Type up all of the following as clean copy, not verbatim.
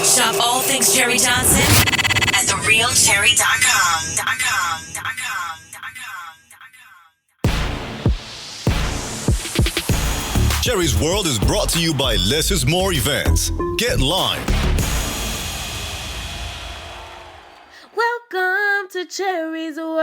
Shop all things Cherry Johnson at therealcherry.com. Cherry's World is brought to you by Less is More Events. Get Lime. Welcome to Cherry's World.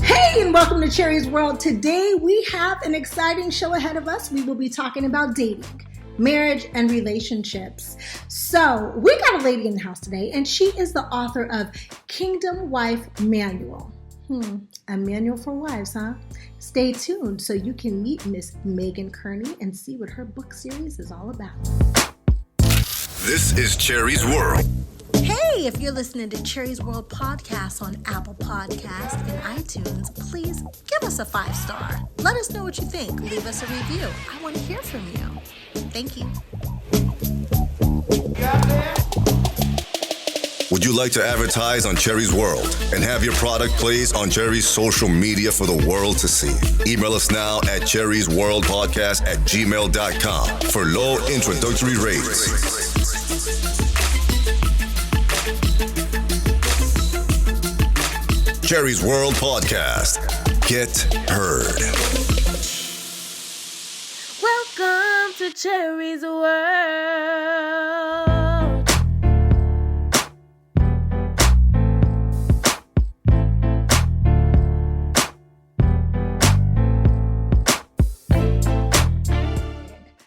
Hey, and welcome to Cherry's World. Today we have an exciting show ahead of us. We will be talking about dating, marriage, and relationships. So we got a lady in the house today, and she is the author of Kingdom Wife Manual. A manual for wives, huh? Stay tuned so you can meet Miss Megan Kearney and see what her book series is all about. This is Cherry's World. Hey, if you're listening to Cherry's World podcast on Apple Podcasts and iTunes, please give us a 5-star. Let us know what you think. Leave us a review. I want to hear from you. Thank you. Would you like to advertise on Cherry's World and have your product placed on Cherry's social media for the world to see? Email us now at cherrysworldpodcast@gmail.com for low introductory rates. Cherry's World Podcast. Get heard. Welcome to Cherry's World.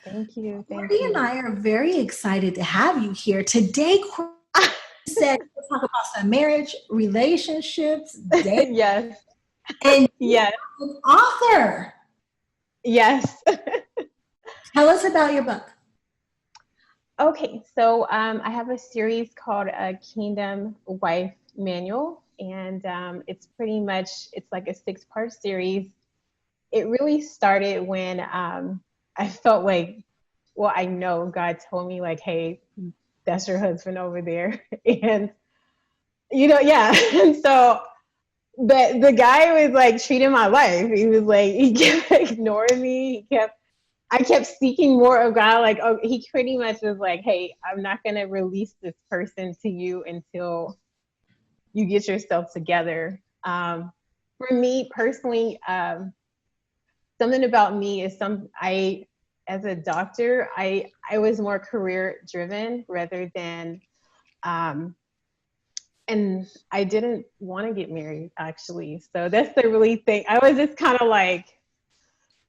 Thank you. Courtney and I are very excited to have you here today. Courtney said we'll talk about some marriage, relationships, dating, Yes. and Yes. you're an author. Yes. Tell us about your book. Okay. So I have a series called Kingdom Wife Manual, and it's pretty much, it's like a 6-part series. It really started when I felt like, well, I know God told me like, hey, that's your husband over there. And, yeah. And so, but the guy was like treating my life. He was like, he kept ignoring me. I kept seeking more of God. Like, oh, he pretty much was like, hey, I'm not going to release this person to you until you get yourself together. For me personally, something about me is as a doctor, I was more career driven rather than, and I didn't want to get married actually. So that's the really thing. I was just kind of like,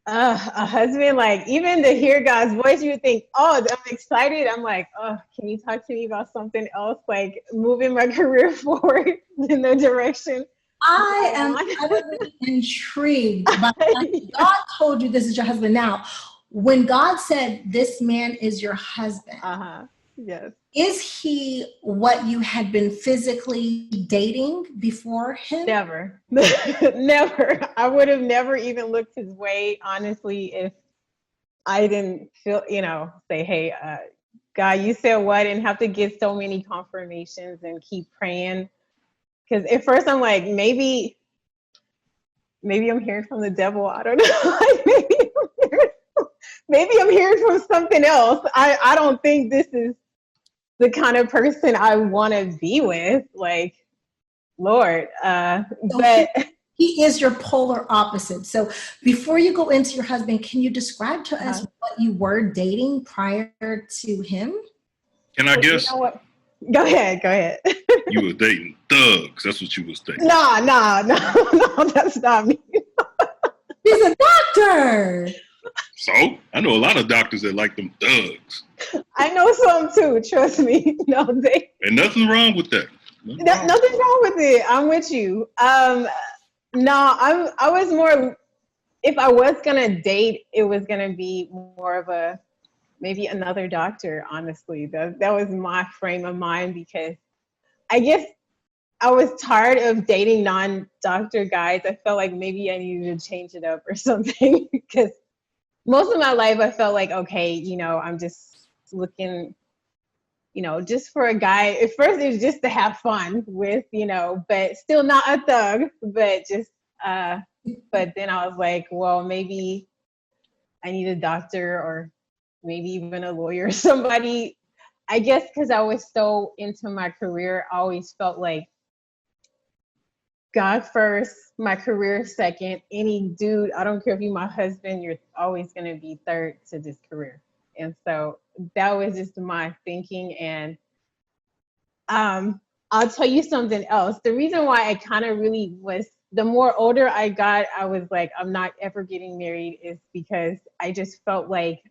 a husband, like even to hear God's voice, you would think, oh, I'm excited. I'm like, oh, can you talk to me about something else? Like moving my career forward in the direction. I am utterly intrigued by God told you this is your husband. Now, when God said this man is your husband, yes, is he what you had been physically dating before him? Never. Never. I would have never even looked his way, honestly, if I didn't feel, say, hey, God, you said what, and have to get so many confirmations and keep praying. Because at first I'm like, maybe I'm hearing from the devil. I don't know. Maybe I'm hearing from something else. I don't think this is the kind of person I want to be with. Like, Lord. But he is your polar opposite. So before you go into your husband, can you describe to us what you were dating prior to him? Can I guess? You know what? Go ahead. You were dating thugs. That's what you was dating. No, that's not me. He's a doctor. So I know a lot of doctors that like them thugs. I know some too. Trust me. No, and nothing wrong with that. Nothing's wrong with it. I'm with you. I was more. If I was gonna date, it was gonna be more of a maybe another doctor. Honestly, that was my frame of mind because I guess I was tired of dating non-doctor guys. I felt like maybe I needed to change it up or something because most of my life I felt like, okay, I'm just looking just for a guy. At first it was just to have fun with, but still not a thug, but just, but then I was like, well, maybe I need a doctor or maybe even a lawyer, somebody, I guess, because I was so into my career, I always felt like God first, my career second. Any dude, I don't care if you're my husband, you're always going to be third to this career. And so that was just my thinking. And I'll tell you something else. The reason why I kind of really was, the more older I got, I was like, I'm not ever getting married, is because I just felt like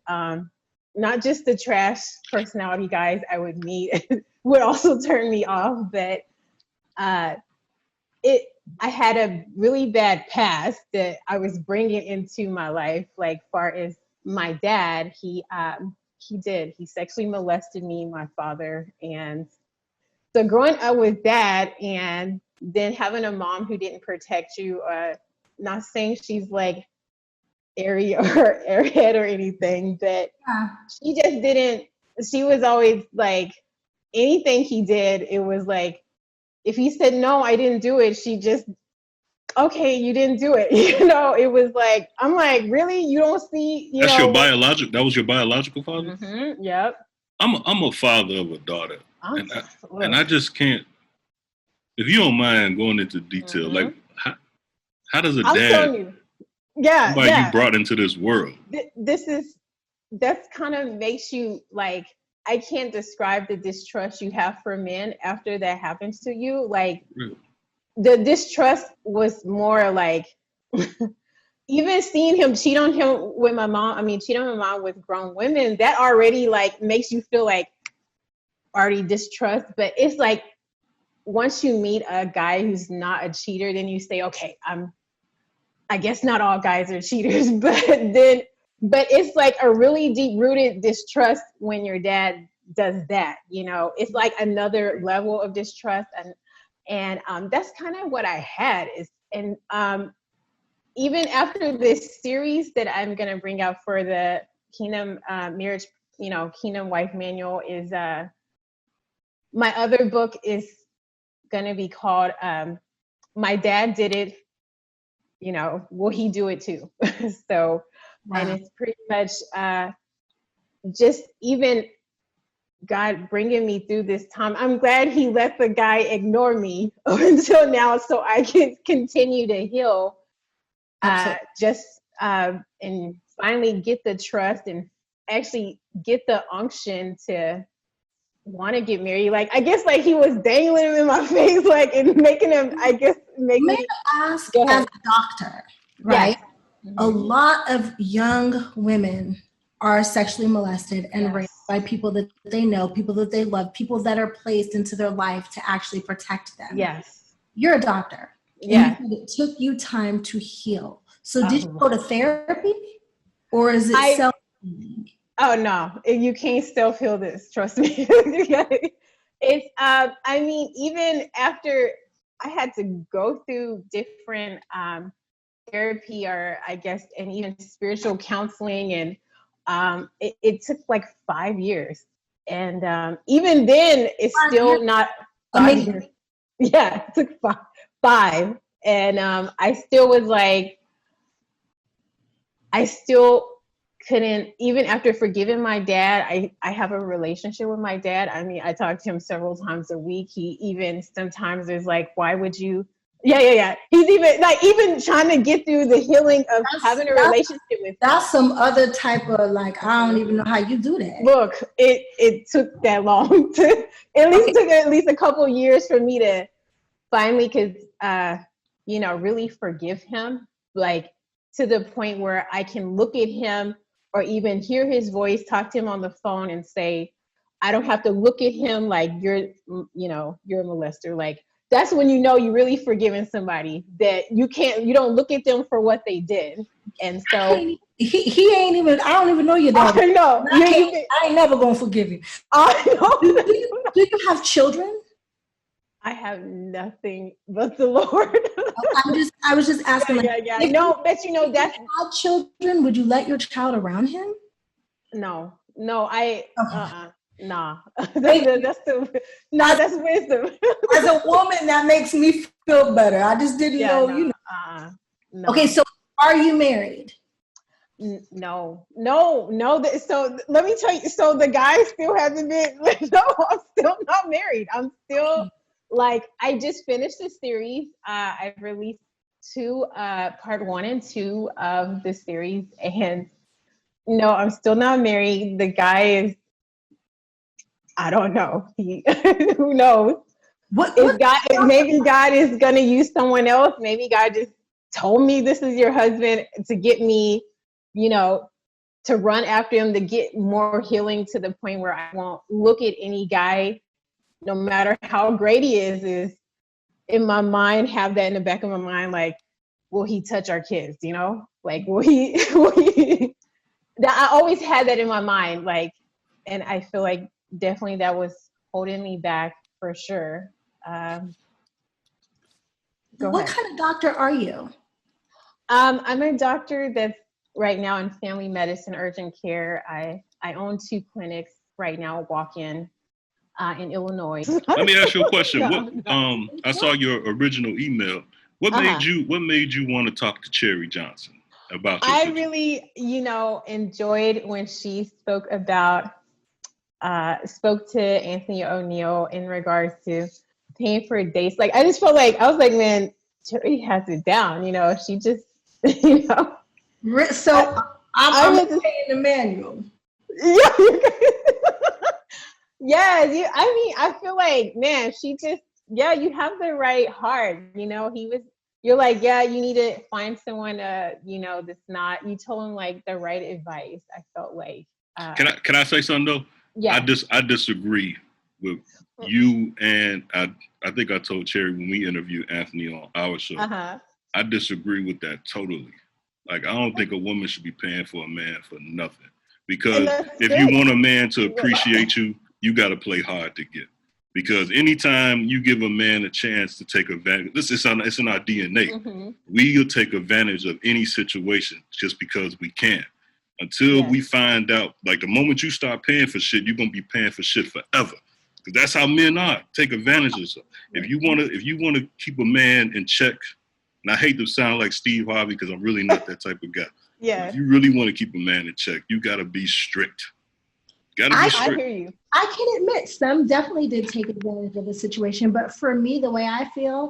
not just the trash personality guys I would meet would also turn me off, but I had a really bad past that I was bringing into my life. Like, far as my dad, he sexually molested me, my father, and so growing up with that, and then having a mom who didn't protect you. Not saying she's like airy or airhead or anything, but she just didn't. She was always like, anything he did, it was like, if he said, no, I didn't do it, she just, okay, you didn't do it. It was like, I'm like, really? You don't see, That's your that was your biological father? Mm-hmm, yep. I'm a father of a daughter. And I just can't, if you don't mind going into detail, like, how does a dad, you brought into this world? That's kind of makes you like, I can't describe the distrust you have for men after that happens to you. Like, really? The distrust was more like, even seeing him cheat on him with my mom, cheat on my mom with grown women, that already like makes you feel like already distrust. But it's like, once you meet a guy who's not a cheater, then you say, okay, I guess not all guys are cheaters, but it's like a really deep rooted distrust when your dad does that. It's like another level of distrust. And that's kind of what I had even after this series that I'm going to bring out for the Kingdom Marriage, Kingdom Wife Manual, is my other book is going to be called My Dad Did It, Will He Do It Too? So, wow. And it's pretty much just even God bringing me through this time. I'm glad he let the guy ignore me until now so I can continue to heal. And finally get the trust and actually get the unction to want to get married. Like, I guess like he was dangling him in my face, like, and making him, I guess, May I ask, as a doctor, right? Yes. A lot of young women are sexually molested and raped by people that they know, people that they love, people that are placed into their life to actually protect them. Yes. You're a doctor. Yeah. And it took you time to heal. So did you go to therapy, or is it self? Oh no, you can't self-heal this. Trust me. It's even after I had to go through different therapy, or I guess, and even spiritual counseling, and it took like 5 years, and even then it's still not 5 years. Yeah, it took five, and I still was like, I still couldn't, even after forgiving my dad, I have a relationship with my dad. I talk to him several times a week. He even sometimes is like, why would you? Yeah. He's even trying to get through the healing of having a relationship with. That's some other type of like, I don't even know how you do that. Look, it took that long took at least a couple years for me to finally really forgive him, like to the point where I can look at him or even hear his voice, talk to him on the phone and say, I don't have to look at him like you're a molester. Like, that's when you know you're really forgiving somebody, that you don't look at them for what they did. And so he ain't even, I don't even know your dad. I know. I ain't never gonna forgive you. I know. Do you have children? I have nothing but the Lord. I was just asking. Yeah. No, but that's. If you had children, would you let your child around him? No. Nah, that's wisdom. As a woman, that makes me feel better. I just didn't know, you know. No. Okay, so are you married? No. So let me tell you. So the guy still hasn't been. No, I'm still not married. I'm still like, I just finished the series. I've released 2, part 1 and 2 of the series, and no, I'm still not married. The guy is, I don't know. Who knows? Maybe God is gonna use someone else. Maybe God just told me this is your husband to get me, you know, to run after him, to get more healing to the point where I won't look at any guy, no matter how great he is in my mind, have that in the back of my mind, like, will he touch our kids? You know, like, will he I always had that in my mind, like, and I feel like definitely that was holding me back for sure. What kind of doctor are you? I'm a doctor that's right now in family medicine, urgent care. I own 2 clinics right now, walk-in in Illinois. Let me ask you a question. I saw your original email. What made you want to talk to Cherry Johnson about this? I really, enjoyed when she spoke to Anthony O'Neill in regards to paying for dates. Like, I just felt like, I was like, man, Cherry has it down. She just, So I'm paying the manual. Yeah. Yes. I feel like, man, she just, you have the right heart. You're like, you need to find someone, that's not, you told him like the right advice. I felt like. Can I say something though? Yeah. I disagree with you, and I think I told Cherry when we interviewed Anthony on our show. I disagree with that totally. Like, I don't think a woman should be paying for a man for nothing. Because if you want a man to appreciate you, you got to play hard to get. Because anytime you give a man a chance to take advantage, it's in our DNA. Mm-hmm. We'll take advantage of any situation just because we can. Until we find out, like, the moment you start paying for shit, you're going to be paying for shit forever. Because that's how men are. Take advantage of stuff. If you want to keep a man in check, and I hate to sound like Steve Harvey because I'm really not that type of guy. Yeah. If you really want to keep a man in check, you got to be strict. I hear you. I can admit some definitely did take advantage of the situation, but for me, the way I feel,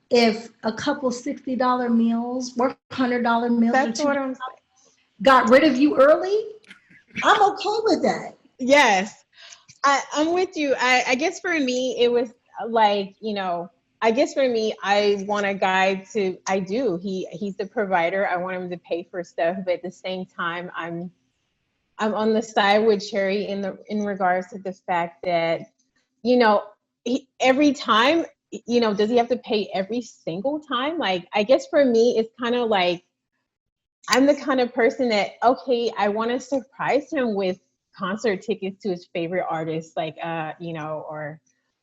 if a couple $60 meals or $100 meals, that's what I'm saying, got rid of you early, I'm okay with that. Yes, I'm with you. I guess for me, it was like, I guess for me, I want a guy to, he's the provider. I want him to pay for stuff, but at the same time, I'm on the side with Cherry in regards to the fact that, every time, does he have to pay every single time? Like, I guess for me, it's kind of like, I'm the kind of person that, okay, I want to surprise him with concert tickets to his favorite artist, like, or,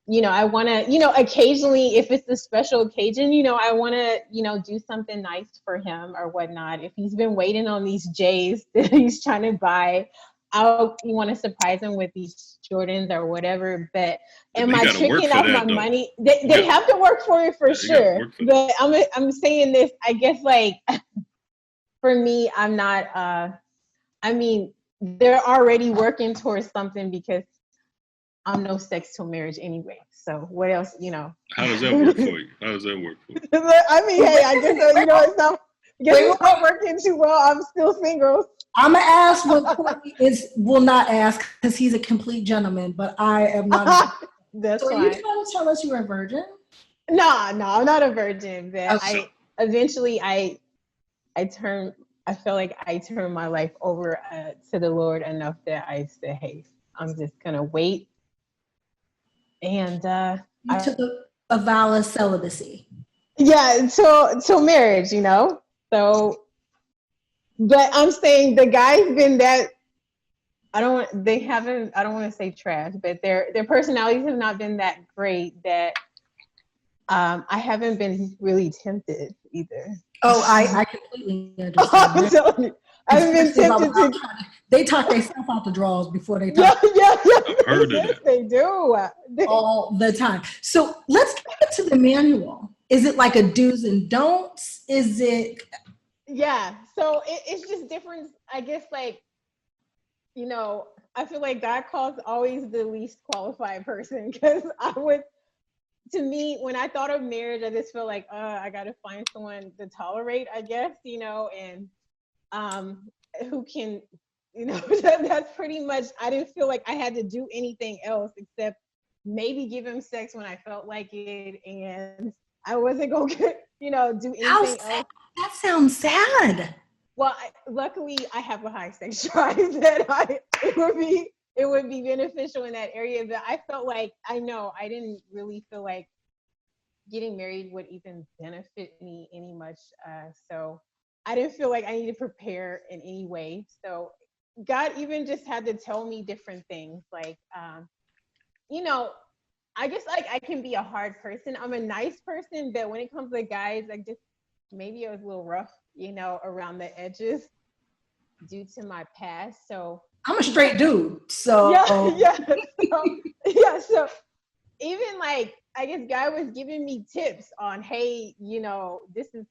I want to, occasionally, if it's a special occasion, I want to, do something nice for him or whatnot. If he's been waiting on these J's that he's trying to buy, you want to surprise him with these Jordans or whatever. But am I tricking out my money? They have to work for it for sure. But I'm saying this, I guess, like, for me, I'm not, they're already working towards something because I'm no sex till marriage anyway. So what else, How does that work for you? I mean, hey, I guess, it's not working too well. I'm still single. I'm going to ask what Courtney will not ask because he's a complete gentleman, but I am not. That's so fine. Are you trying to tell us you're a virgin? No, I'm not a virgin. But eventually I feel like I turned my life over to the Lord enough that I said, hey, I'm just going to wait. And you took a vow of celibacy. Yeah, till marriage, So, but I'm saying the guy's been that, I don't want to say trash, but their personalities have not been that great that I haven't been really tempted either. Oh, I completely understand. I've been tempted to. They talk themselves out the draws before they talk. Yeah. I've heard of that. They do. All the time. So let's get to the manual. Is it like a do's and don'ts? Is it? Yeah. So it's just different. I guess like, I feel like God calls always the least qualified person, because to me, when I thought of marriage, I just felt like, I got to find someone to tolerate, I guess, and who can, that's pretty much, I didn't feel like I had to do anything else except maybe give him sex when I felt like it. And I wasn't going to, do anything else. That sounds sad. Well, luckily I have a high sex drive that it would be beneficial in that area. But I felt like, I didn't really feel like getting married would even benefit me any much. So I didn't feel like I needed to prepare in any way. So God even just had to tell me different things. Like, I guess like I can be a hard person. I'm a nice person, but when it comes to guys, maybe I was a little rough, around the edges due to my past. So I'm a straight dude. So So even like, I guess God was giving me tips on, hey, this is,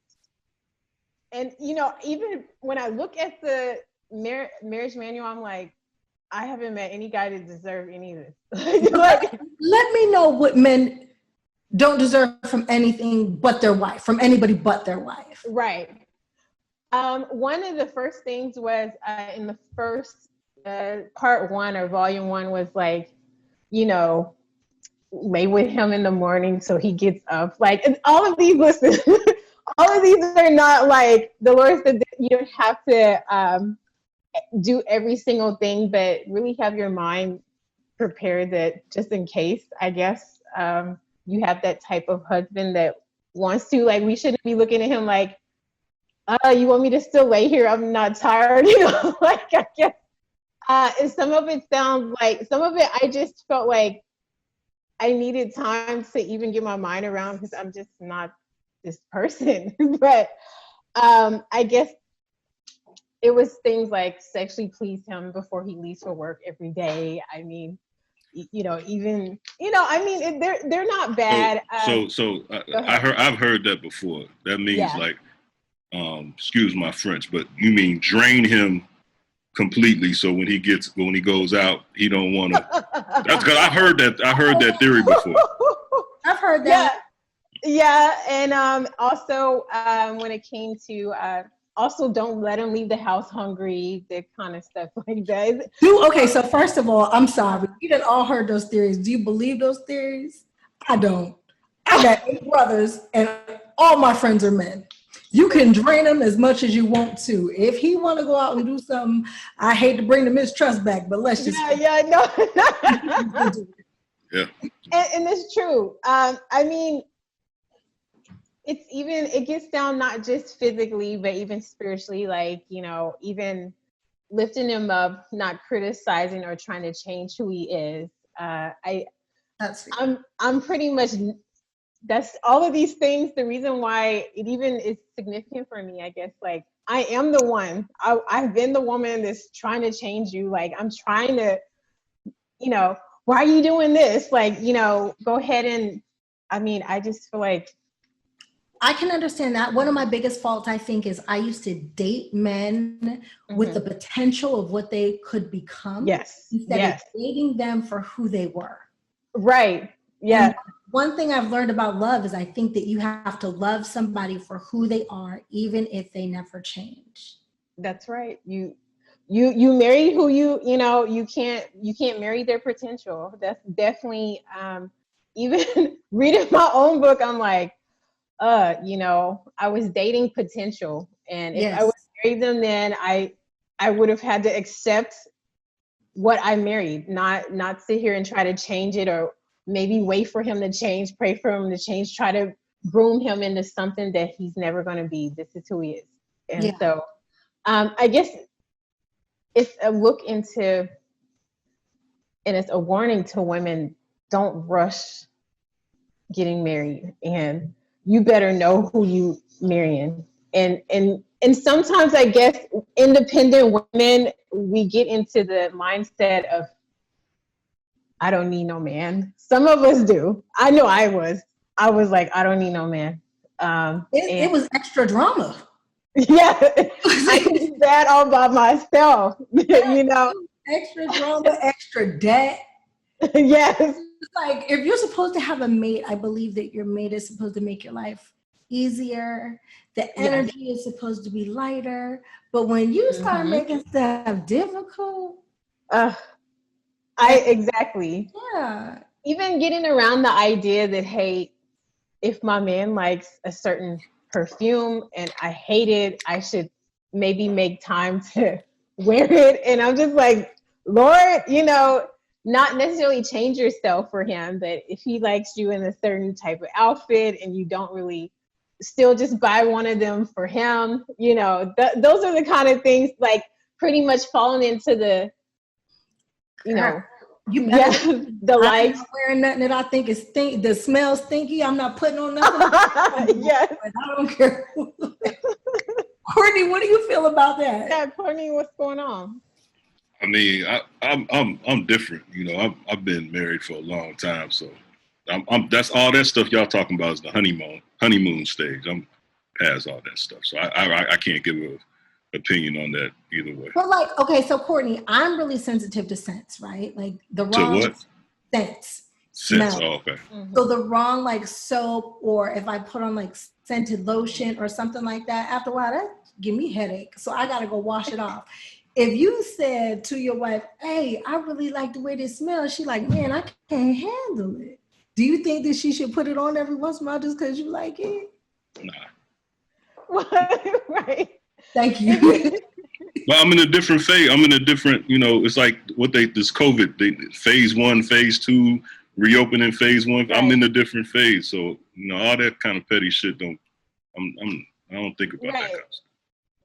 and even when I look at the marriage manual, I'm like, I haven't met any guy that deserve any of this. Let me know what men don't deserve from anything but their wife, from anybody but their wife. Right. One of the first things was in the first part 1 or volume 1 was like, lay with him in the morning so he gets up. Like, and all of these, listen, all of these are not like, the Lord said that you don't have to do every single thing, but really have your mind prepared that just in case, I guess, you have that type of husband that wants to, like, we shouldn't be looking at him like, you want me to still lay here? I'm not tired, like, I guess. And some of it sounds like, some of it I just felt like I needed time to even get my mind around, because I'm just not this person. But I guess it was things like sexually please him before he leaves for work every day. I mean, even, they're not bad. I've heard that before. That means like, excuse my French, but you mean drain him completely, so when he goes out, he don't want to. That's because I heard that theory before. I've heard that. Yeah, and also when it came to also don't let him leave the house hungry, that kind of stuff like that. Okay, so first of all, I'm sorry. You done all heard those theories. Do you believe those theories? I don't. I got 8 brothers, and all my friends are men. You can drain them as much as you want to. If he want to go out and do something, I hate to bring the mistrust back, but let's just no. Yeah. And it's true. I mean, it gets down not just physically, but even spiritually, like, even lifting him up, not criticizing or trying to change who he is. I'm pretty much, that's all of these things. The reason why it even is significant for me, I guess, like, I am the one, I've been the woman that's trying to change you. Like, I'm trying to, why are you doing this? Like, go ahead. And I mean, I just feel like, I can understand that. One of my biggest faults, I think, is I used to date men with the potential of what they could become. Yes. Instead of dating them for who they were. Right. Yeah. And one thing I've learned about love is I think that you have to love somebody for who they are, even if they never change. That's right. You marry who you can't marry their potential. That's definitely, even reading my own book, I'm like, I was dating potential, and if I would marry them, then I would have had to accept what I married, not sit here and try to change it, or maybe wait for him to change, pray for him to change, try to groom him into something that he's never going to be. This is who he is. And so I guess it's a look into, and it's a warning to women, don't rush getting married, and you better know who you marrying. And sometimes I guess independent women, we get into the mindset of, I don't need no man. Some of us do. I know I was like, I don't need no man. It was extra drama. Yeah, I can do that all by myself. You know, extra drama, extra debt. Yes. It's like, if you're supposed to have a mate, I believe that your mate is supposed to make your life easier. The energy is supposed to be lighter. But when you start making stuff difficult, exactly. Yeah. Even getting around the idea that, hey, if my man likes a certain perfume and I hate it, I should maybe make time to wear it. And I'm just like, Lord, you know, not necessarily change yourself for him, but if he likes you in a certain type of outfit and you don't really still just buy one of them for him, you know, those are the kind of things, like pretty much falling into the, you know, the likes. I'm not wearing nothing that I think is that smells stinky. I'm not putting on nothing. Yes. I don't care. Courtney, what do you feel about that? Yeah, Courtney, what's going on? I mean, I'm different. You know, I've been married for a long time, so I'm that's all that stuff y'all talking about is the honeymoon stage. I'm past all that stuff, so I can't give an opinion on that either way. But like, okay, so Courtney, I'm really sensitive to scents, right? Like the wrong scents. Scents, okay. So the wrong like soap, or if I put on like scented lotion or something like that, after a while that give me headache. So I gotta go wash it off. If you said to your wife, hey, I really like the way this smells, she's like, man, I can't handle it. Do you think that she should put it on every once in a while just because you like it? Nah. Right. Thank you. Well, I'm in a different phase. I'm in a different, you know, it's like this COVID, phase 1, phase 2, reopening phase 1. Right. I'm in a different phase. So, you know, all that kind of petty shit I don't think about that kind of stuff.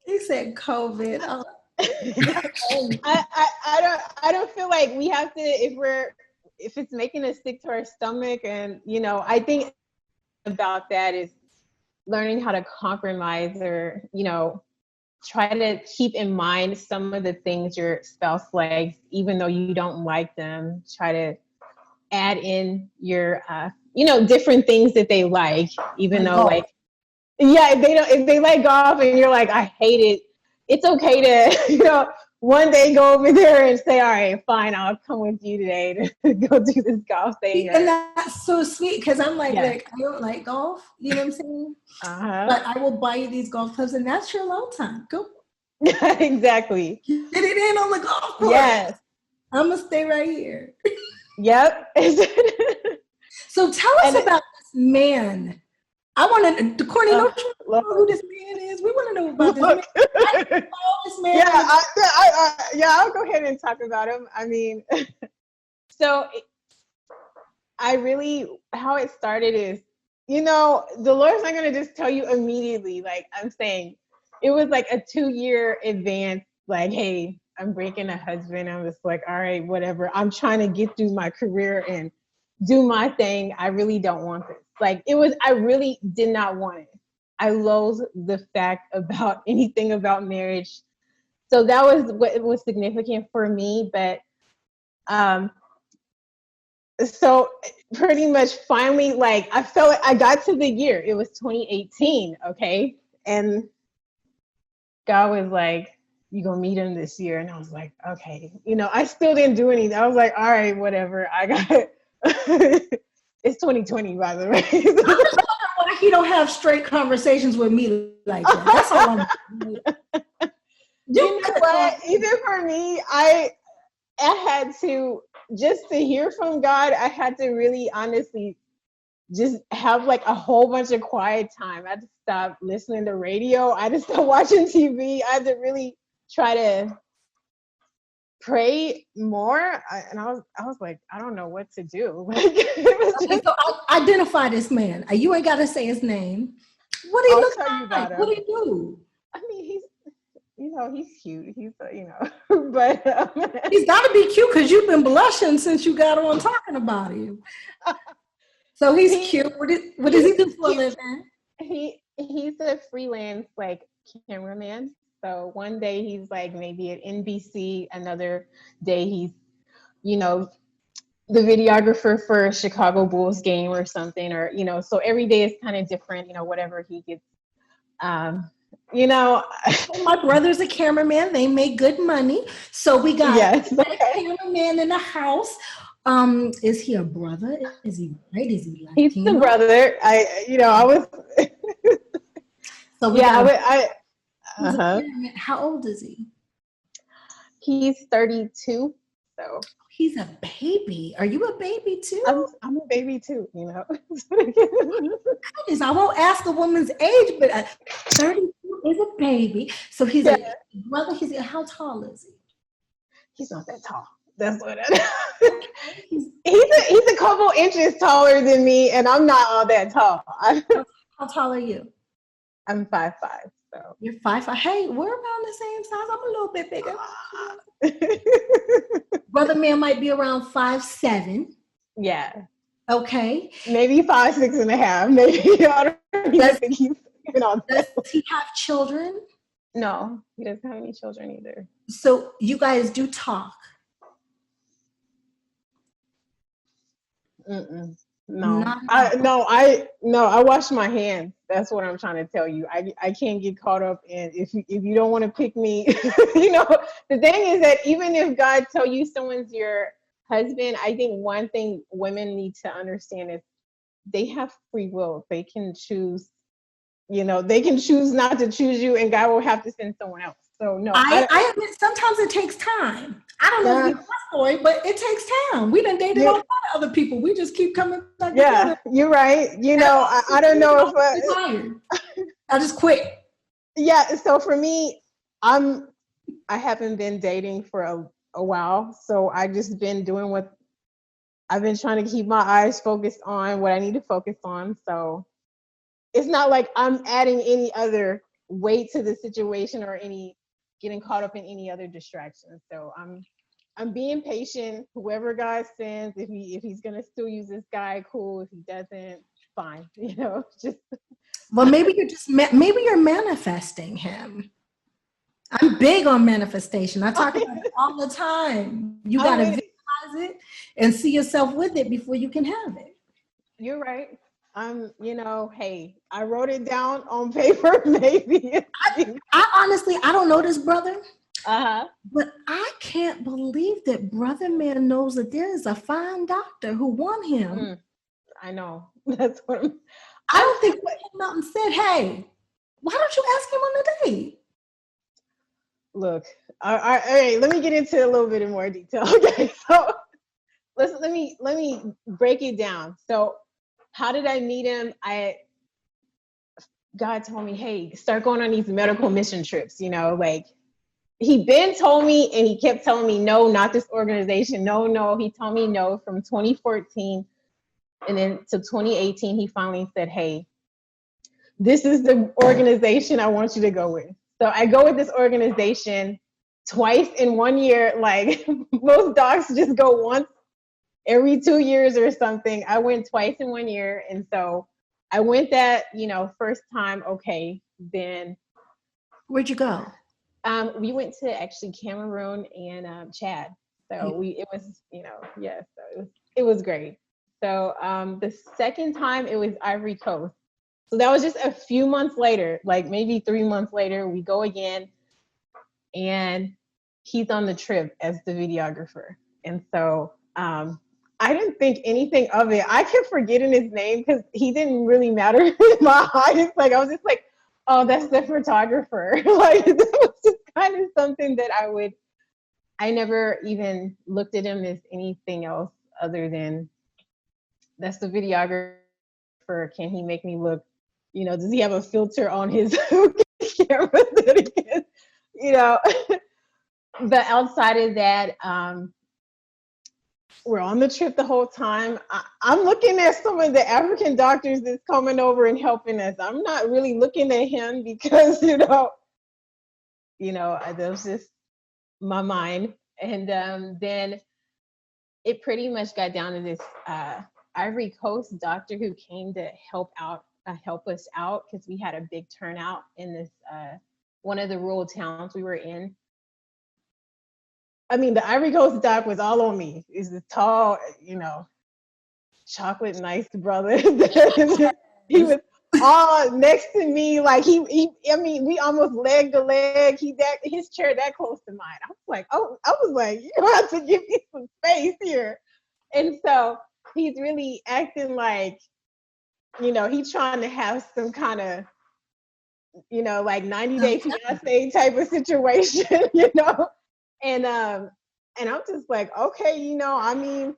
He said COVID. Oh. I don't feel like we have to, if it's making us sick to our stomach, and you know, I think about that is learning how to compromise, or you know, try to keep in mind some of the things your spouse likes, even though you don't like them. Try to add in your you know, different things that they like, even though like, yeah, if they like golf and you're like, I hate it, it's okay to, you know, one day go over there and say, all right, fine, I'll come with you today to go do this golf thing. And that's so sweet, because I'm like, I don't like golf, you know what I'm saying? But I will buy you these golf clubs, and that's your alone time. Go. Exactly. Get it in on the golf course. Yes. I'm going to stay right here. Yep. So tell us about this man. I want to, Courtney, don't you know who this man is? We want to know about this man. I know this man. I'll go ahead and talk about him. I mean, so how it started is, you know, the Lord's not going to just tell you immediately. Like I'm saying, it was like a 2-year advance. Like, hey, I'm breaking a husband. I'm just like, all right, whatever. I'm trying to get through my career and do my thing. I really don't want this. Like I really did not want it. I loathe the fact about anything about marriage. So that was what was significant for me. But so pretty much finally, like I felt like I got to the year. It was 2018, okay? And God was like, you gonna meet him this year. And I was like, okay. You know, I still didn't do anything. I was like, all right, whatever. I got it. It's 2020, by the way. I'm just wondering why he don't have straight conversations with me like that. That's all I'm You know what? Even for me, I had to, just to hear from God, I had to really honestly just have like a whole bunch of quiet time. I had to stop listening to radio. I had to stop watching TV. I had to really try to pray more. And I was like, I don't know what to do. So I'll identify this man. You ain't got to say his name. What do you look like? What do you do? I mean, he's cute. He's, you know, but he's got to be cute, because you've been blushing since you got on talking about him. So he's cute. What does he do for a living? he's a freelance like cameraman. So one day he's like maybe at NBC, another day he's, you know, the videographer for a Chicago Bulls game or something, or, you know, so every day is kind of different, you know, whatever he gets. You know, my brother's a cameraman. They make good money. So we got a cameraman in the house. Is he a brother? Is he white? Is he Latino? He's the brother. I was. So we How old is he? He's 32. So he's a baby. Are you a baby too? I'm a baby too, you know. Goodness, I won't ask a woman's age, but 32 is a baby. So he's a brother. How tall is he? He's not that tall. That's what he's a couple inches taller than me, and I'm not all that tall. How tall are you? I'm 5'5". So you're 5'5". Hey, we're around the same size. I'm a little bit bigger. Brother man might be around 5'7". Yeah. Okay. Maybe 5'6.5". Maybe I don't even think he's Does he have children? No, he doesn't have any children either. So you guys do talk? No, I wash my hands. That's what I'm trying to tell you. I can't get caught up in if you don't want to pick me. You know, the thing is that even if God tell you someone's your husband, I think one thing women need to understand is they have free will. They can choose. You know, they can choose not to choose you, and God will have to send someone else. So no, I admit sometimes it takes time. I don't know your story, but it takes time. We done dated a lot of other people. We just keep coming back together. You're right. You know, I don't know if I just quit. Yeah. So for me, I haven't been dating for a while. So I just been doing what I've been trying to keep my eyes focused on what I need to focus on. So it's not like I'm adding any other weight to the situation or getting caught up in any other distractions. So I'm being patient. Whoever God sends, if he's gonna still use this guy, cool. If he doesn't, fine. You know, just. Well, maybe you're manifesting him. I'm big on manifestation. I talk about it all the time. You gotta visualize it and see yourself with it before you can have it. You're right. You know, hey, I wrote it down on paper, maybe. I honestly, I don't know this brother. But I can't believe that brother man knows that there is a fine doctor who won him. I know. That's what I don't think he came out and said, hey, why don't you ask him on the date? Look, all right, let me get into a little bit in more detail. Okay, so let me break it down. So how did I meet him? God told me, hey, start going on these medical mission trips, you know, like he been told me and he kept telling me, no, not this organization. No. He told me no from 2014. And then to 2018, he finally said, hey, this is the organization I want you to go with. So I go with this organization twice in 1 year. Like most docs just go once every 2 years or something. I went twice in 1 year. And so I went that, you know, first time. Okay. Then. Where'd you go? We went to actually Cameroon and Chad. So it was, you know, so it was great. So the second time it was Ivory Coast. So that was just a few months later, like maybe 3 months later, we go again and he's on the trip as the videographer. And so I didn't think anything of it. I kept forgetting his name because he didn't really matter in my eyes. Like I was just like, oh, that's the photographer. Like that was just kind of something that I never even looked at him as anything else other than that's the videographer. Can he make me look, you know, does he have a filter on his camera that he can, you know? But outside of that, we're on the trip the whole time. I'm looking at some of the African doctors that's coming over and helping us. I'm not really looking at him because, you know, that was just my mind. And then it pretty much got down to this Ivory Coast doctor who came to help out help us out because we had a big turnout in this one of the rural towns we were in. I mean, the Ivory Coast doc was all on me. He's this tall, chocolate nice brother. He was all next to me, like I mean, we almost leg to leg. His chair that close to mine. I was like, you have to give me some space here. And so he's really acting like, he's trying to have some kind of, like 90 Day Fiance type of situation, And I'm just like, okay, I mean,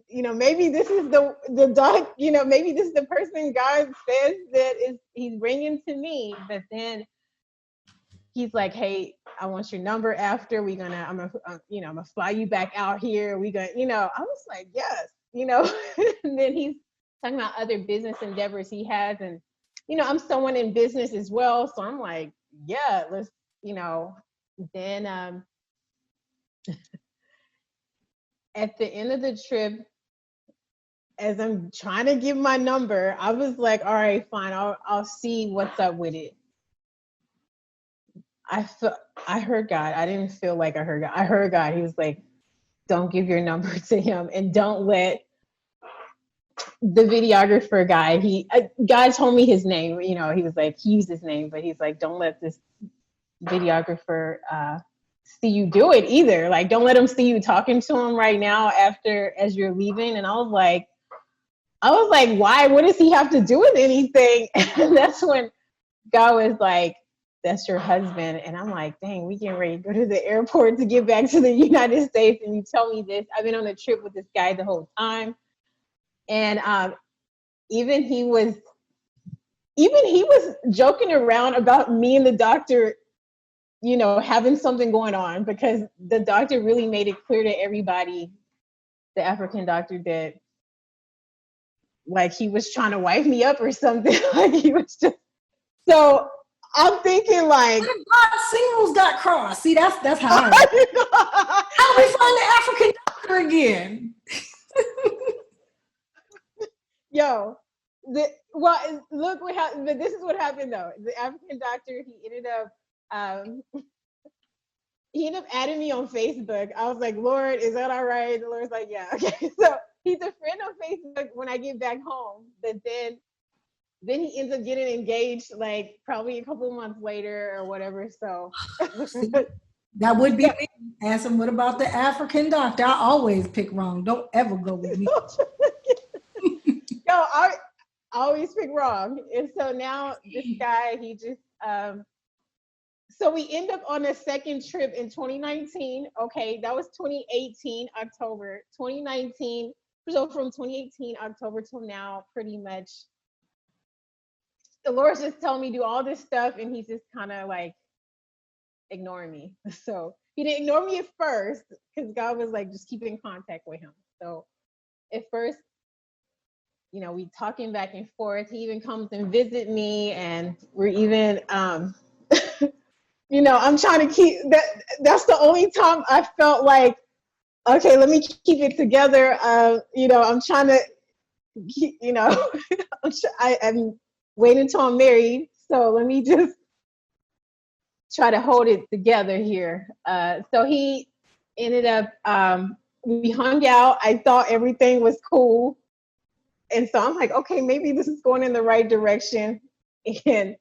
maybe this is the dog, maybe this is the person God says he's bringing to me. But then he's like, hey, I want your number after I'm gonna fly you back out here. I was like, yes, and then he's talking about other business endeavors he has. And, I'm someone in business as well. So I'm like, yeah, let's, then, at the end of the trip, as I'm trying to give my number, I was like, all right, fine, I'll see what's up with it. I heard God. I didn't feel like I heard God. I heard God. He was like, don't give your number to him, and don't let the videographer guy, God told me his name, he was like, he used his name, but he's like, don't let this videographer see you do it either. Like, don't let him see you talking to him right now as you're leaving. And I was like, why? What does he have to do with anything? And that's when God was like, that's your husband. And I'm like, dang, we getting ready to go to the airport to get back to the United States. And you tell me this. I've been on a trip with this guy the whole time. And even he was joking around about me and the doctor, having something going on, because the doctor really made it clear to everybody, the African doctor, that like he was trying to wife me up or something. Like he was just, so I'm thinking like, signals got crossed. See, that's how how do we find the African doctor again? Yo, look what happened. But this is what happened though. The African doctor, he ended up adding me on Facebook. I was like, Lord, is that all right? The Lord's like, yeah, okay. So he's a friend on Facebook when I get back home. But then he ends up getting engaged, like probably a couple of months later or whatever. So that would be me. Ask him, what about the African doctor? I always pick wrong. Don't ever go with me. No, I always pick wrong. And so now this guy, he just, so we end up on a second trip in 2019. Okay, that was 2018, October. 2019, so from 2018, October till now, pretty much, the Lord's just telling me do all this stuff, and he's just kind of like ignoring me. So he didn't ignore me at first, because God was like, just keep in contact with him. So at first, we talking back and forth. He even comes and visit me, and we're even, I'm trying to keep that. That's the only time I felt like, okay, let me keep it together. I'm trying to, I'm waiting until I'm married. So let me just try to hold it together here. So he ended up, we hung out. I thought everything was cool. And so I'm like, okay, maybe this is going in the right direction. And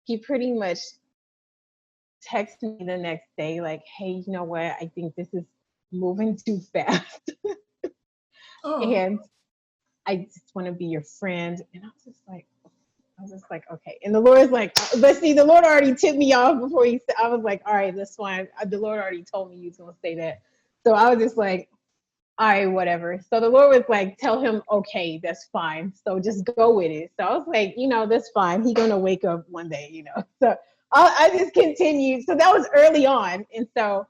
he pretty much texted me the next day, like, hey, you know what? I think this is moving too fast. And I just want to be your friend. And I was just like, okay. And the Lord's like, but see, the Lord already tipped me off before he said, I was like, all right, that's fine. The Lord already told me he was going to say that. So I was just like, all right, whatever. So the Lord was like, tell him, okay, that's fine. So just go with it. So I was like, that's fine. He's going to wake up one day, So I just continued. So that was early on. And so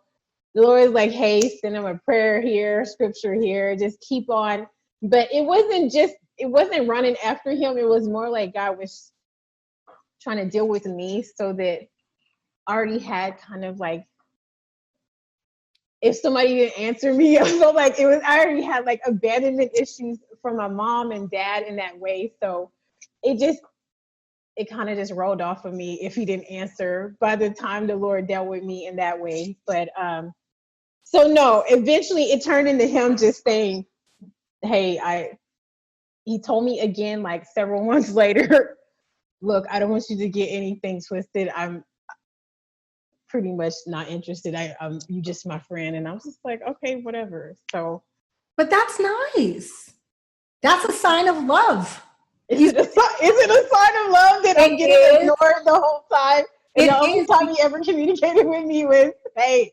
the Lord was like, hey, send him a prayer here, scripture here, just keep on. But it wasn't running after him. It was more like God was trying to deal with me, so that I already had kind of like, if somebody didn't answer me, I felt like I already had like abandonment issues from my mom and dad in that way. So it kind of just rolled off of me if he didn't answer by the time the Lord dealt with me in that way. But so no, eventually it turned into him just saying, hey, he told me again like several months later, look, I don't want you to get anything twisted. I'm pretty much not interested. You just my friend. And I was just like, okay, whatever. So, but that's nice. That's a sign of love. Is it a sign of love that I'm getting ignored the whole time? And the only time he ever communicated with me was, hey,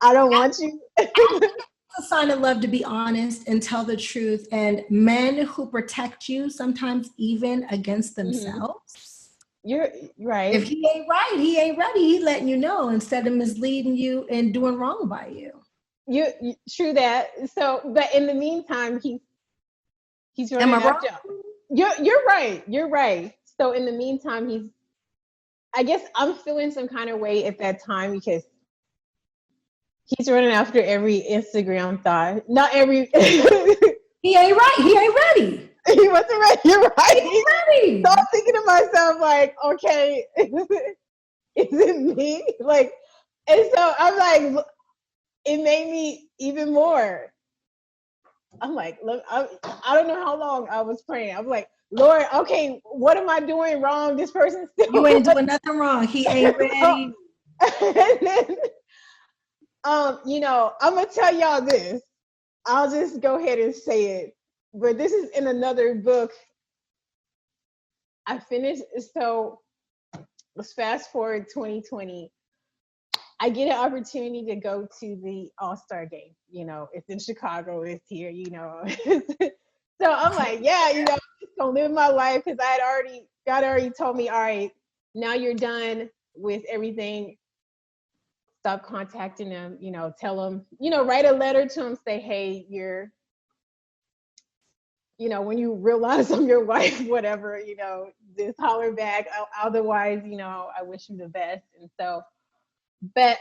I don't want you. It's a sign of love to be honest and tell the truth. And men who protect you, sometimes even against themselves. You're right. If he ain't right, he ain't ready. He's letting you know instead of misleading you and doing wrong by you. You true that. So, but in the meantime, he's running after. You're right. You're right. So in the meantime, I guess I'm feeling some kind of way at that time because he's running after every Instagram thought. Not every. He ain't right. He ain't ready. He wasn't ready. You're right. He ain't ready. So I'm thinking to myself, like, okay, is it me? Like, and so I'm like, it made me even more. I'm like, look, I don't know how long I was praying. I'm like, Lord, okay, what am I doing wrong? This person's still. You ain't doing nothing wrong. He ain't ready. And then, I'm gonna tell y'all this. I'll just go ahead and say it. But this is in another book. I finished. So let's fast forward 2020. I get an opportunity to go to the All-Star game. It's in Chicago, it's here, So I'm like, yeah, I'm just gonna live my life because God already told me, all right, now you're done with everything. Stop contacting them, tell them, write a letter to them, say, hey, when you realize I'm your wife, whatever, just holler back. Otherwise, I wish you the best. And so, but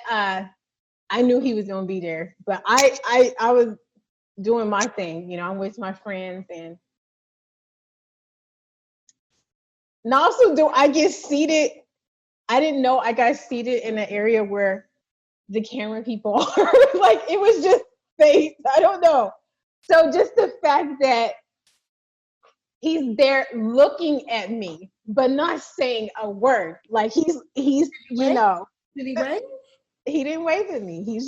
I knew he was gonna be there, but I was doing my thing, I'm with my friends, and also do I get seated. I didn't know I got seated in an area where the camera people are. Like it was just space. I don't know. So just the fact that he's there looking at me, but not saying a word. Like he's Did he wave? He didn't wave at me. He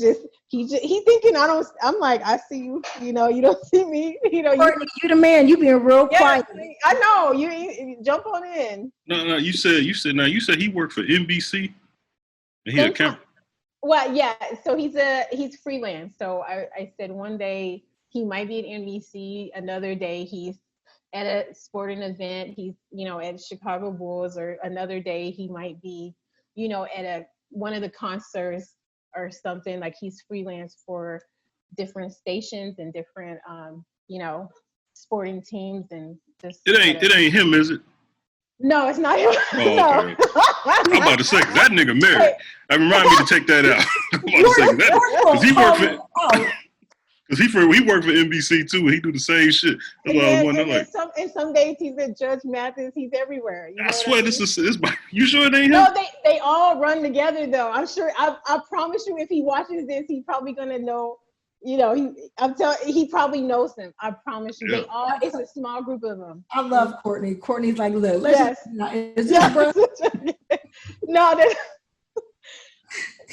thinking I'm like, I see you, you don't see me, Courtney, you the man, you being real quiet. I know, you jump on in. No, you said he worked for NBC and he had a camera. Well, yeah, so he's freelance. So I said one day he might be at NBC, another day he's at a sporting event, he's, at Chicago Bulls, or another day he might be, at one of the concerts or something. Like he's freelance for different stations and different sporting teams, and just it ain't him, is it? No, it's not him. Oh, no. Okay. I'm about to say, 'cause that nigga married. That remind me to take that out. I'm about to say that because he worked for NBC too. He do the same shit. And some days he's at Judge Mathis. He's everywhere. I swear this is. You sure it ain't him? No, they all run together though. I'm sure. I promise you, if he watches this, he's probably gonna know. He probably knows him. I promise you. Yeah. It's a small group of them. I love Courtney. Courtney's like, look, yes. Is this bro?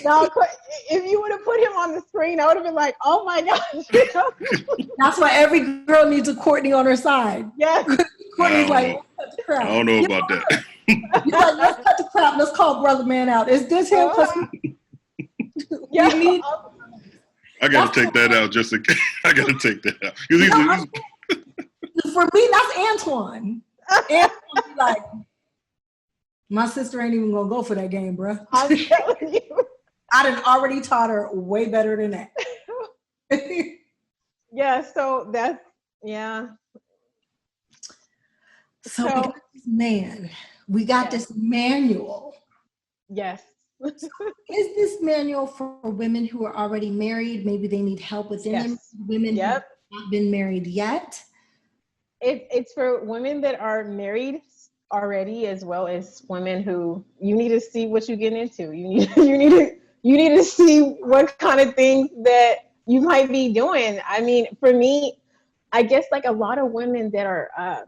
No, if you would have put him on the screen, I would have been like, oh my gosh. That's why every girl needs a Courtney on her side. Yeah. Courtney's like, let's cut the crap. I don't know about that. You're like, let's cut the crap. Let's call Brother Man out. Is this him? Yeah. I gotta take that out just in case. I gotta take that out. For me, that's Antoine. Antoine's like, my sister ain't even gonna go for that game, bro. I'm telling you. I done already taught her way better than that. Yeah, so that's, yeah. So we got this man. We got this manual. Yes. Is this manual for women who are already married? Maybe they need help with women who have not been married yet? It's for women that are married already, as well as women who you need to see what you get into. You need to see what kind of things that you might be doing. I mean, for me, I guess like a lot of women that are,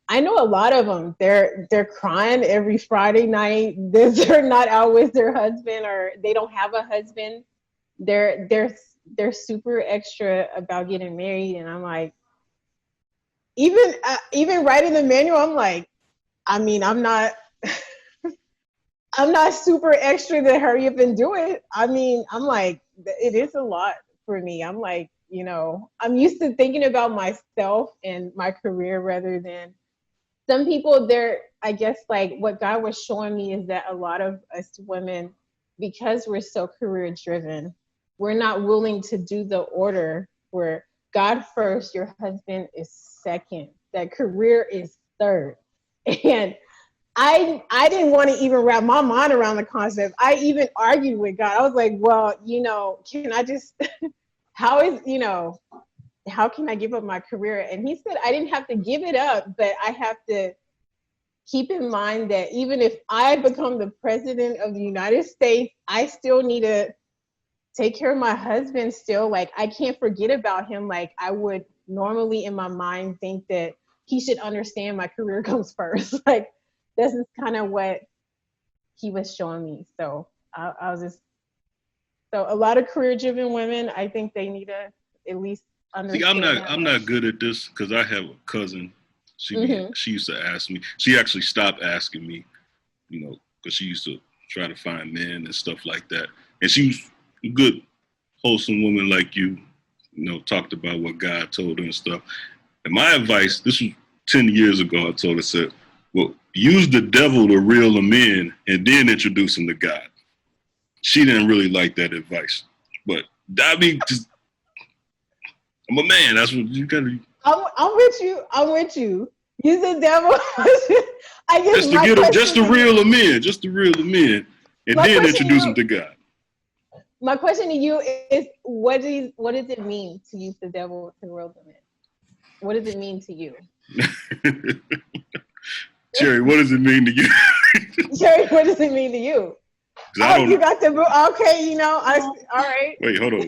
I know a lot of them, they're crying every Friday night. They're not out with their husband, or they don't have a husband. They're super extra about getting married. And I'm like, even writing the manual, I'm like, I mean, I'm not super extra to hurry up and do it. I mean, I'm like, it is a lot for me. I'm like, you know, I'm used to thinking about myself and my career rather than some people. I guess like what God was showing me is that a lot of us women, because we're so career driven, we're not willing to do the order where God first, your husband is second, that career is third. And I didn't want to even wrap my mind around the concept. I even argued with God. I was like, well, you know, can I just, how can I give up my career? And he said, I didn't have to give it up, but I have to keep in mind that even if I become the president of the United States, I still need to take care of my husband still. Like, I can't forget about him. Like I would normally in my mind think that he should understand my career comes first. Like, this is kind of what he was showing me. So I was just, so a lot of career-driven women, I think they need to at least understand. See, I'm not good at this because I have a cousin. She used to ask me. She actually stopped asking me, you know, because she used to try to find men and stuff like that. And she was a good, wholesome woman like you know, talked about what God told her and stuff. And my advice, this was 10 years ago, I told her, said, well, use the devil to reel them in and then introduce them to God. She didn't really like that advice. But I mean, just, I'm a man. That's what you gotta. I'm with you. I'm with you. Use the devil. I guess just to reel them in, and then introduce them to God. My question to you is, what does it mean to use the devil to reel them in? What does it mean to you? Cherry, what does it mean to you? Cherry, what does it mean to you? Oh, you got the okay, you know, all right. Wait, hold on.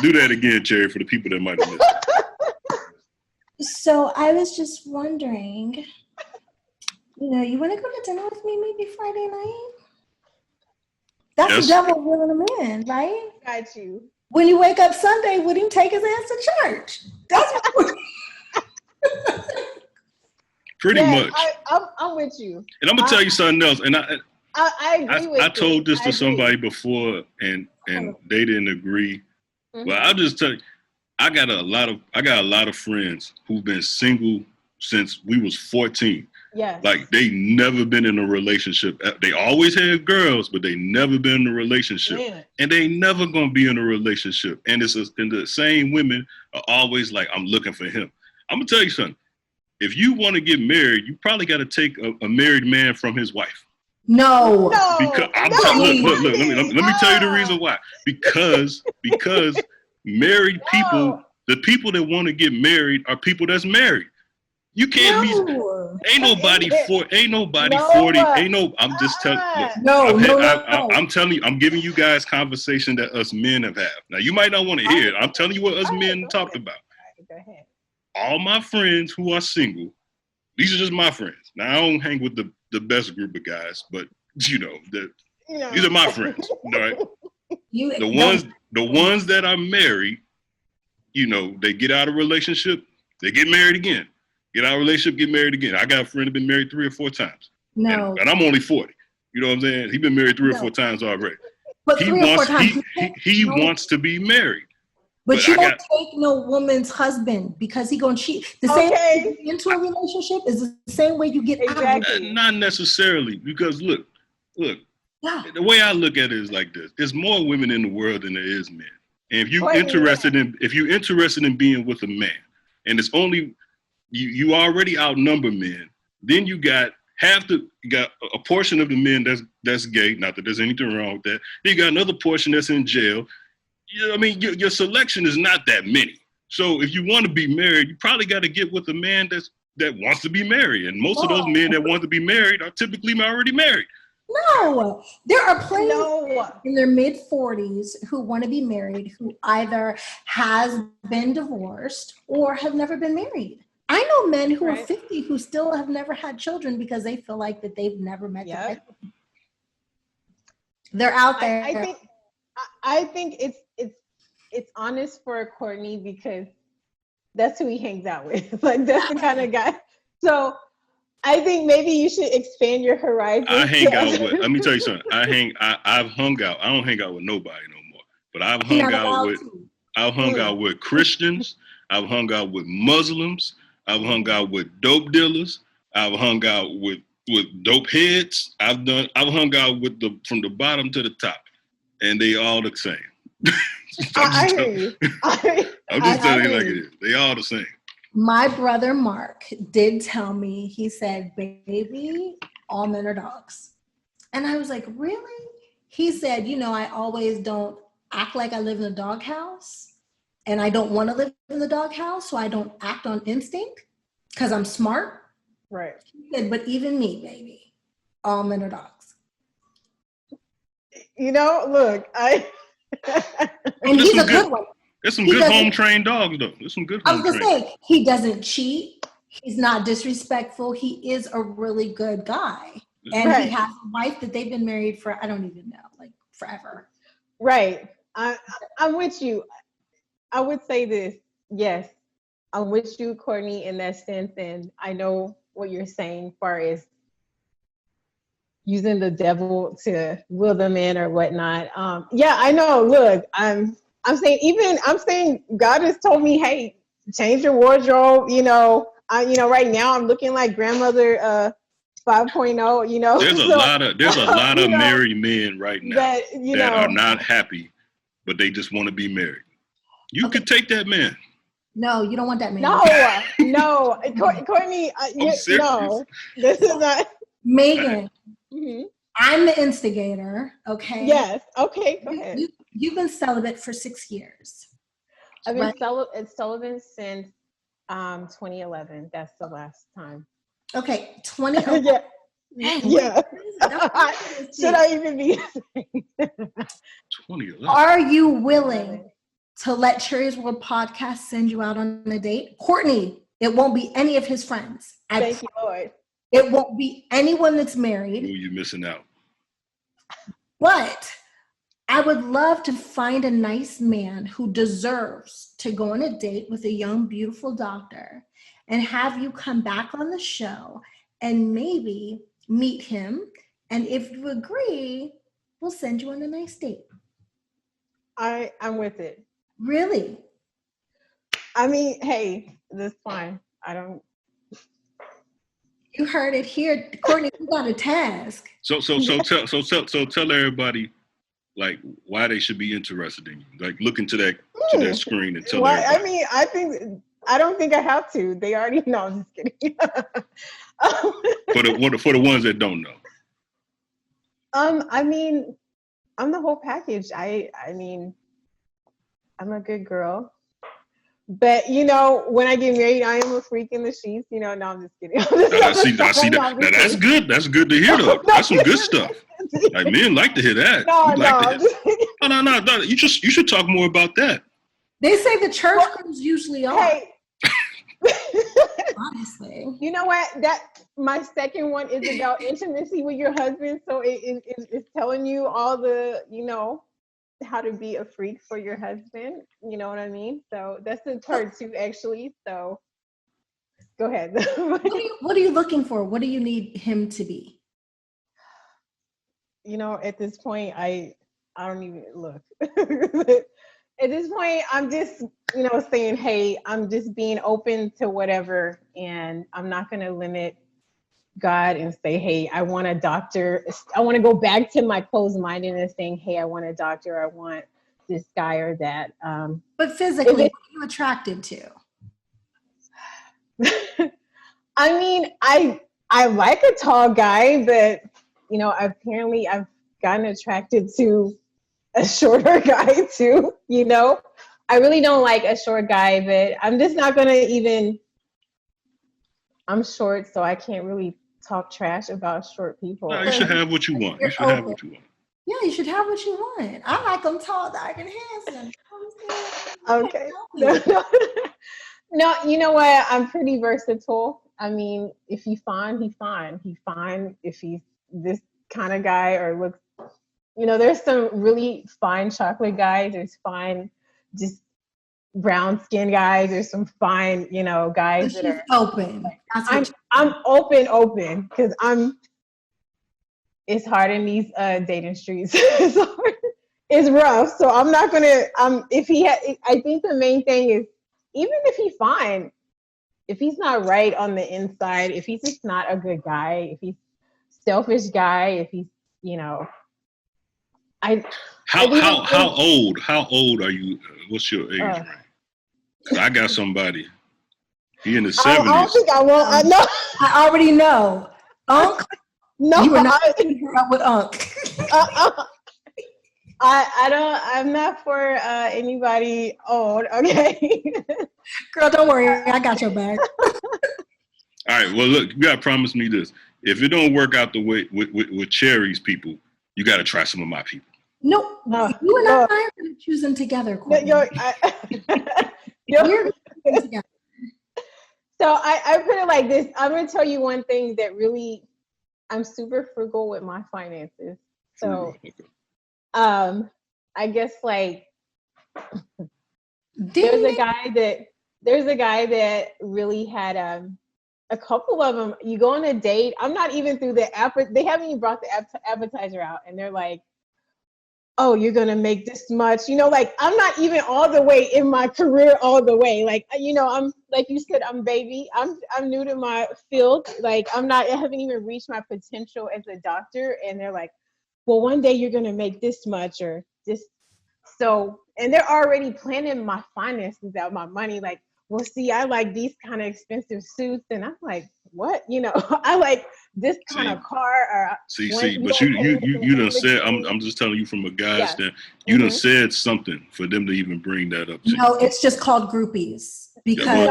Do that again, Cherry, for the people that might have missed it. So I was just wondering, you know, you want to go to dinner with me maybe Friday night? That's yes. The devil reeling him in, right? Got you. When you wake up Sunday, would him take his ass to church? That's what pretty much. I'm with you. And I'm gonna tell you something else. And I agree with you. I told this to somebody before, and they didn't agree. Mm-hmm. But I'll just tell you, I got a lot of friends who've been single since we was 14. Yeah. Like they never been in a relationship. They always had girls, but they never been in a relationship. Man. And they never gonna be in a relationship. And and the same women are always like, I'm looking for him. I'm gonna tell you something. If you want to get married, you probably got to take a married man from his wife. No. Because look. Let me tell you the reason why. Because married people, the people that want to get married are people that's married. You can't be. Ain't nobody 40. I'm just telling. I'm telling you. I'm giving you guys conversation that us men have had. Now you might not want to hear it. I'm telling you what us men talked about. Go ahead. All my friends who are single, these are just my friends. Now I don't hang with the best group of guys, but these are my friends. Right? The ones that are married, you know, they get out of relationship, they get married again. Get out of relationship, get married again. I got a friend who's been married 3 or 4 times. No. And I'm only 40. You know what I'm saying? He's been married 3 or 4 times already. But he wants to be married. But you don't take no woman's husband because he gonna cheat. The same way you get into a relationship is the same way you get out of it. Not necessarily, because look. Yeah. The way I look at it is like this: there's more women in the world than there is men. And if you're interested in being with a man, and it's only you already outnumber men, then you got a portion of the men that's gay. Not that there's anything wrong with that. Then you got another portion that's in jail. You know what I mean? Your selection is not that many. So if you want to be married, you probably got to get with a man that wants to be married. And most of those men that want to be married are typically already married. No, there are plenty in their mid-40s who want to be married who either has been divorced or have never been married. I know men who are 50 who still have never had children because they feel like that they've never met the right person. They're out there. I think it's honest for Courtney because that's who he hangs out with. Like that's the kind of guy. So I think maybe you should expand your horizons. I hang out with. Let me tell you something. I've hung out. I don't hang out with nobody no more. But I've hung out with Christians. I've hung out with Muslims. I've hung out with dope dealers. I've hung out with dope heads. I've hung out with from the bottom to the top, and they all the same. I hear you. I'm just telling you like it is. They all the same. My brother Mark did tell me, he said, baby, all men are dogs. And I was like, really? He said, I always don't act like I live in a doghouse and I don't want to live in the doghouse. So I don't act on instinct because I'm smart. Right. He said, but even me, baby, all men are dogs. Look, and he's a good one. There's some good home trained dogs though. There's some good. I was gonna say he doesn't cheat. He's not disrespectful. He is a really good guy, and he has a wife that they've been married for I don't even know, like forever. Right. I'm with you. I would say this. Yes, I'm with you, Courtney, in that sense, and I know what you're saying, as far as using the devil to will them in or whatnot. Yeah, I know. Look, I'm saying God has told me, hey, change your wardrobe. Right now I'm looking like grandmother 5.0. There's a lot of married men right now that are not happy, but they just want to be married. You could take that man. No, you don't want that man. No, Courtney. No, this is not Megan. Mm-hmm. I'm the instigator. Okay. Yes. Okay. Go ahead. You've been celibate for 6 years. I've been celibate since 2011. That's the last time. Okay, 2011. Yeah. Should I even be? 2011. Are you willing to let Cherry's World Podcast send you out on a date? Courtney, it won't be any of his friends. Thank you, Lord. It won't be anyone that's married. Oh, you're missing out. But I would love to find a nice man who deserves to go on a date with a young, beautiful doctor and have you come back on the show and maybe meet him. And if you agree, we'll send you on a nice date. I'm with it. Really? I mean, hey, that's fine. You heard it here, Courtney. You got a task. So tell everybody, like, why they should be interested in you. Like, look into that screen and tell everybody. I mean, I don't think I have to. They already know. I'm just kidding. For the ones that don't know. I mean, I'm the whole package. I mean, I'm a good girl. But when I get married, I am a freak in the sheets. No, I'm just kidding. I see that. Now, that's good. That's good to hear, though. That's some good stuff. Like, men like to hear that. No. You should talk more about that. They say the church girls usually are. Hey. Honestly, you know what? My second one is about intimacy with your husband. So it's telling you all the how to be a freak for your husband. You know what I mean? So that's in part 2, actually. So go ahead. What are you looking for? What do you need him to be? At this point, I don't even look. At this point, I'm just, saying, hey, I'm just being open to whatever, and I'm not going to limit God and say, hey, I want a doctor. I want to go back to my closed-mindedness saying, hey, I want a doctor. I want this guy or that. But physically, what are you attracted to? I mean, I like a tall guy, but, apparently I've gotten attracted to a shorter guy too, I really don't like a short guy, but I'm just not gonna even. I'm short, so I can't really talk trash about short people. No, you should have what you want. You should have what you want. Yeah, you should have what you want. I like them tall, dark, and handsome. Okay. No, you know what? I'm pretty versatile. I mean, if he's fine, he's fine. He's fine if he's this kind of guy or looks. There's some really fine chocolate guys. There's fine, just brown skin guys. There's some fine, guys that are open. I'm open because it's hard in these dating streets. It's rough. So I'm not gonna. I think the main thing is, even if he's fine, if he's not right on the inside, if he's just not a good guy, if he's selfish guy, if he's, How old are you? What's your age range? Cause I got somebody. He in the 70s. I don't think I won't. I know. I already know. Unc. No, you were not up with Unc. I'm not for anybody old. Okay. Girl, don't worry. I got your back. All right. Well, look, you gotta promise me this. If it don't work out the way with Cherry's people, you gotta try some of my people. No, you and I are going to choose them together. Courtney. We're together. So I put it like this. I'm going to tell you one thing that really, I'm super frugal with my finances. So, I guess like there's a guy that really had a couple of them. You go on a date. I'm not even through the app. They haven't even brought the appetizer out, and they're like, "Oh, you're gonna make this much." Like I'm not even all the way in my career all the way. Like I'm like you said, I'm baby. I'm new to my field. Like I haven't even reached my potential as a doctor, and they're like, well, one day you're gonna make this much or this. So, and they're already planning my finances out, my money. Like, well, see, I like these kind of expensive suits, and I'm like, what? I like this kind of car. Or but you done said. I'm just telling you from a guy's stand. You done said something for them to even bring that up. No, it's just called groupies because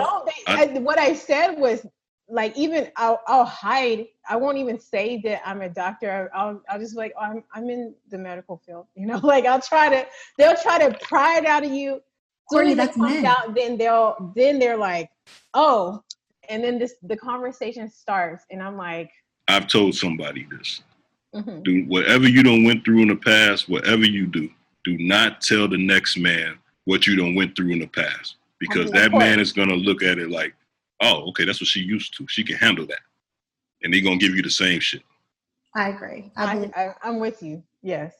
what I said was. Like even I'll hide. I won't even say that I'm a doctor. I'll just be like, oh, I'm in the medical field. Like they'll try to pry it out of you. Courtney, that's comes out, then they're like, oh, and then the conversation starts, and I'm like, I've told somebody this. Mm-hmm. Do whatever you done went through in the past, whatever you do not tell the next man what you done went through in the past, because that man is gonna look at it like, oh, okay, that's what she used to. She can handle that. And they're going to give you the same shit. I agree. I'm with you. Yes.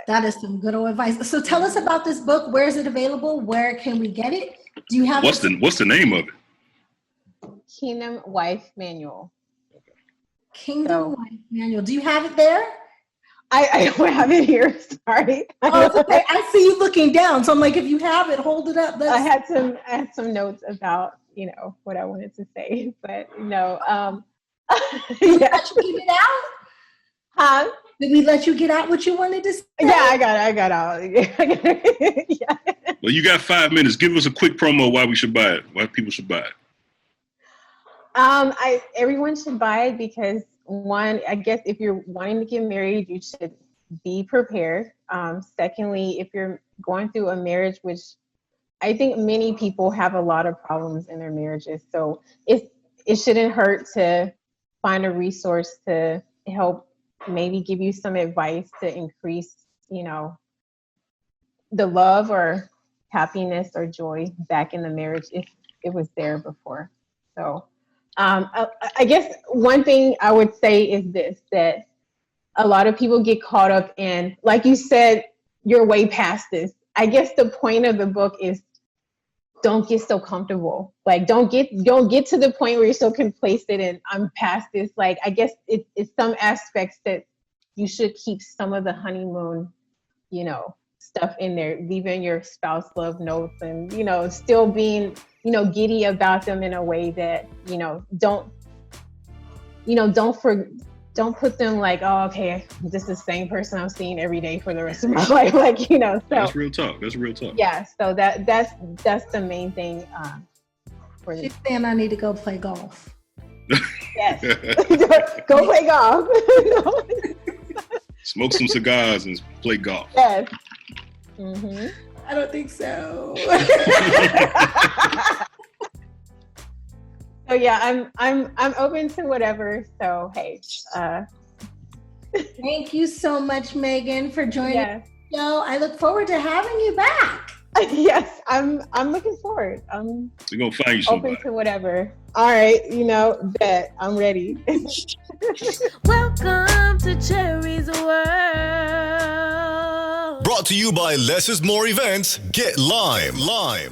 That is some good old advice. So tell us about this book. Where is it available? Where can we get it? Do you have What's the name of it? Kingdom Wife Manual. Kingdom Wife Manual. Do you have it there? I don't have it here. Sorry. Oh, it's okay. I see you looking down. So I'm like, if you have it, hold it up. I had some notes about what I wanted to say, but no. Did we let you get it out? Huh? Did we let you get out what you wanted to say? Yeah, I got out. Yeah. Well, you got 5 minutes. Give us a quick promo why we should buy it. Why people should buy it. Everyone should buy it because one, I guess if you're wanting to get married, you should be prepared. Secondly, if you're going through a marriage, which I think many people have a lot of problems in their marriages. So it shouldn't hurt to find a resource to help maybe give you some advice to increase, the love or happiness or joy back in the marriage if it was there before. So I guess one thing I would say is this, that a lot of people get caught up in, like you said, you're way past this. I guess the point of the book is don't get so comfortable. Like don't get to the point where you're so complacent and I'm past this. Like I guess it's some aspects that you should keep some of the honeymoon, stuff in there, leaving your spouse love notes and, still being, giddy about them in a way that, don't don't put them like, oh, okay, this is the same person I'm seeing every day for the rest of my life. Like, you know, so that's real talk. That's real talk. Yeah. So that's the main thing. For She's saying I need to go play golf. Yes. Go play golf. Smoke some cigars and play golf. Yes. Mm-hmm. I don't think so. So yeah, I'm open to whatever. So hey. Thank you so much, Megan, for joining Yes. the show. I look forward to having you back. Yes, I'm looking forward. I'm We're gonna find you somebody. open to whatever. All right, you know, bet I'm ready. Welcome to Cherry's World. Brought to you by Less is More Events. Get Lime. Shop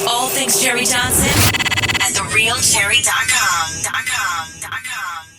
all things Cherry Johnson at therealcherry.com.